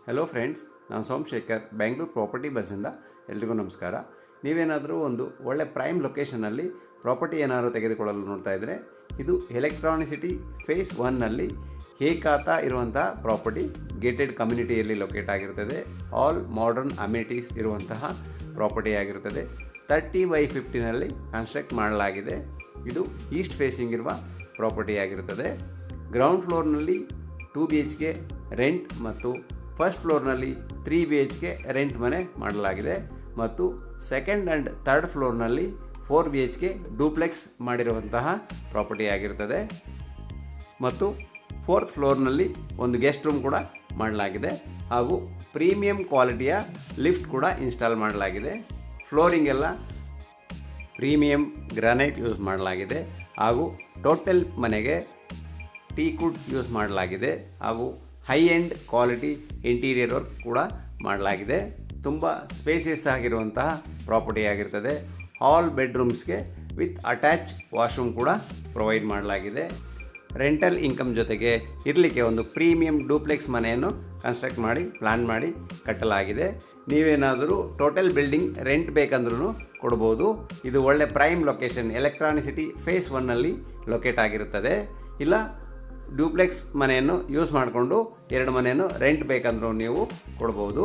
Hello friends, ನಾನು Somashekar, Bengaluru property ಬಸ್ಸಿಂದ. ಎಲ್ರಿಗೂ ನಮಸ್ಕಾರ. ನೀವೇನಾದರೂ ಒಂದು ಒಳ್ಳೆ ಪ್ರೈಮ್ ಲೊಕೇಶನಲ್ಲಿ ಪ್ರಾಪರ್ಟಿ ಏನಾದರೂ ತೆಗೆದುಕೊಳ್ಳಲು ನೋಡ್ತಾ ಇದ್ದರೆ, ಇದು ಎಲೆಕ್ಟ್ರಾನಿಕ್ ಸಿಟಿ ಫೇಸ್ 1ನಲ್ಲಿ ಹೇಕಾತಾ ಇರುವಂತಹ ಪ್ರಾಪರ್ಟಿ ಗೇಟೆಡ್ ಕಮ್ಯುನಿಟಿಯಲ್ಲಿ ಲೊಕೇಟ್ ಆಗಿರ್ತದೆ. ಆಲ್ ಮಾಡರ್ನ್ ಅಮ್ಯುನಿಟೀಸ್ ಇರುವಂತಹ ಪ್ರಾಪರ್ಟಿ ಆಗಿರ್ತದೆ. 30/50ನಲ್ಲಿ ಕನ್ಸ್ಟ್ರಕ್ಟ್ ಮಾಡಲಾಗಿದೆ. ಇದು ಈಸ್ಟ್ ಫೇಸಿಂಗ್ ಇರುವ ಪ್ರಾಪರ್ಟಿ ಆಗಿರ್ತದೆ. ಗ್ರೌಂಡ್ ಫ್ಲೋರ್ನಲ್ಲಿ 2 BHK ರೆಂಟ್ ಮತ್ತು ಫಸ್ಟ್ ಫ್ಲೋರ್ನಲ್ಲಿ 3 BHK ರೆಂಟ್ ಮನೆ ಮಾಡಲಾಗಿದೆ ಮತ್ತು ಸೆಕೆಂಡ್ ಆ್ಯಂಡ್ ಥರ್ಡ್ ಫ್ಲೋರ್ನಲ್ಲಿ 4 BHK ಡೂಪ್ಲೆಕ್ಸ್ ಮಾಡಿರುವಂತಹ ಪ್ರಾಪರ್ಟಿ ಆಗಿರ್ತದೆ ಮತ್ತು ಫೋರ್ತ್ ಫ್ಲೋರ್ನಲ್ಲಿ ಒಂದು ಗೆಸ್ಟ್ ರೂಮ್ ಕೂಡ ಮಾಡಲಾಗಿದೆ ಹಾಗೂ ಪ್ರೀಮಿಯಂ ಕ್ವಾಲಿಟಿಯ ಲಿಫ್ಟ್ ಕೂಡ ಇನ್ಸ್ಟಾಲ್ ಮಾಡಲಾಗಿದೆ. ಫ್ಲೋರಿಂಗ್ ಎಲ್ಲ ಪ್ರೀಮಿಯಂ ಗ್ರಾನೈಟ್ ಯೂಸ್ ಮಾಡಲಾಗಿದೆ ಹಾಗೂ ಟೋಟಲ್ ಮನೆಗೆ ಟೀಕುಡ್ ಯೂಸ್ ಮಾಡಲಾಗಿದೆ ಹಾಗೂ high end quality interior work ಕೂಡ ಮಾಡಲಾಗಿದೆ. ತುಂಬ ಸ್ಪೇಸಿಯಸ್ ಆಗಿರುವಂತಹ ಪ್ರಾಪರ್ಟಿ ಆಗಿರ್ತದೆ. ಆಲ್ ಬೆಡ್ರೂಮ್ಸ್ಗೆ ವಿತ್ ಅಟ್ಯಾಚ್ ವಾಶ್ರೂಮ್ ಕೂಡ ಪ್ರೊವೈಡ್ ಮಾಡಲಾಗಿದೆ. ರೆಂಟಲ್ ಇನ್ಕಮ್ ಜೊತೆಗೆ ಇರಲಿಕ್ಕೆ ಒಂದು ಪ್ರೀಮಿಯಂ ಡೂಪ್ಲೆಕ್ಸ್ ಮನೆಯನ್ನು ಕನ್ಸ್ಟ್ರಕ್ಟ್ ಮಾಡಿ ಪ್ಲ್ಯಾನ್ ಮಾಡಿ ಕಟ್ಟಲಾಗಿದೆ. ನೀವೇನಾದರೂ ಟೋಟಲ್ ಬಿಲ್ಡಿಂಗ್ ರೆಂಟ್ ಬೇಕಂದ್ರೂ ಕೊಡ್ಬೋದು. ಇದು ಒಳ್ಳೆ prime location electronic city phase 1ನಲ್ಲಿ ಲೊಕೇಟ್ ಆಗಿರುತ್ತದೆ. ಇಲ್ಲ ಡ್ಯೂಪ್ಲೆಕ್ಸ್ ಮನೆಯನ್ನು ಯೂಸ್ ಮಾಡಿಕೊಂಡು 2 ಮನೆಯನ್ನು ರೆಂಟ್ ಬೇಕಂದ್ರೂ ನೀವು ಕೊಡ್ಬೋದು.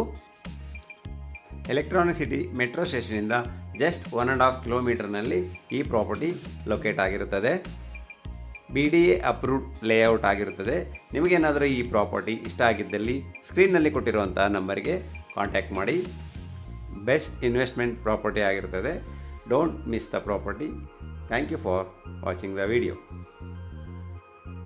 ಎಲೆಕ್ಟ್ರಾನಿಕ್ ಸಿಟಿ ಮೆಟ್ರೋ ಸ್ಟೇಷನಿಂದ ಜಸ್ಟ್ 1.5 ಕಿಲೋಮೀಟರ್ನಲ್ಲಿ ಈ ಪ್ರಾಪರ್ಟಿ ಲೊಕೇಟ್ ಆಗಿರುತ್ತದೆ. BDA ಅಪ್ರೂವ್ಡ್ ಲೇಔಟ್ ಆಗಿರುತ್ತದೆ. ನಿಮಗೇನಾದರೂ ಈ ಪ್ರಾಪರ್ಟಿ ಇಷ್ಟ ಆಗಿದ್ದಲ್ಲಿ ಸ್ಕ್ರೀನ್ನಲ್ಲಿ ಕೊಟ್ಟಿರುವಂಥ ನಂಬರ್ಗೆ ಕಾಂಟ್ಯಾಕ್ಟ್ ಮಾಡಿ. ಬೆಸ್ಟ್ ಇನ್ವೆಸ್ಟ್ಮೆಂಟ್ ಪ್ರಾಪರ್ಟಿ ಆಗಿರುತ್ತದೆ. Don't miss the property. Thank you for watching the video.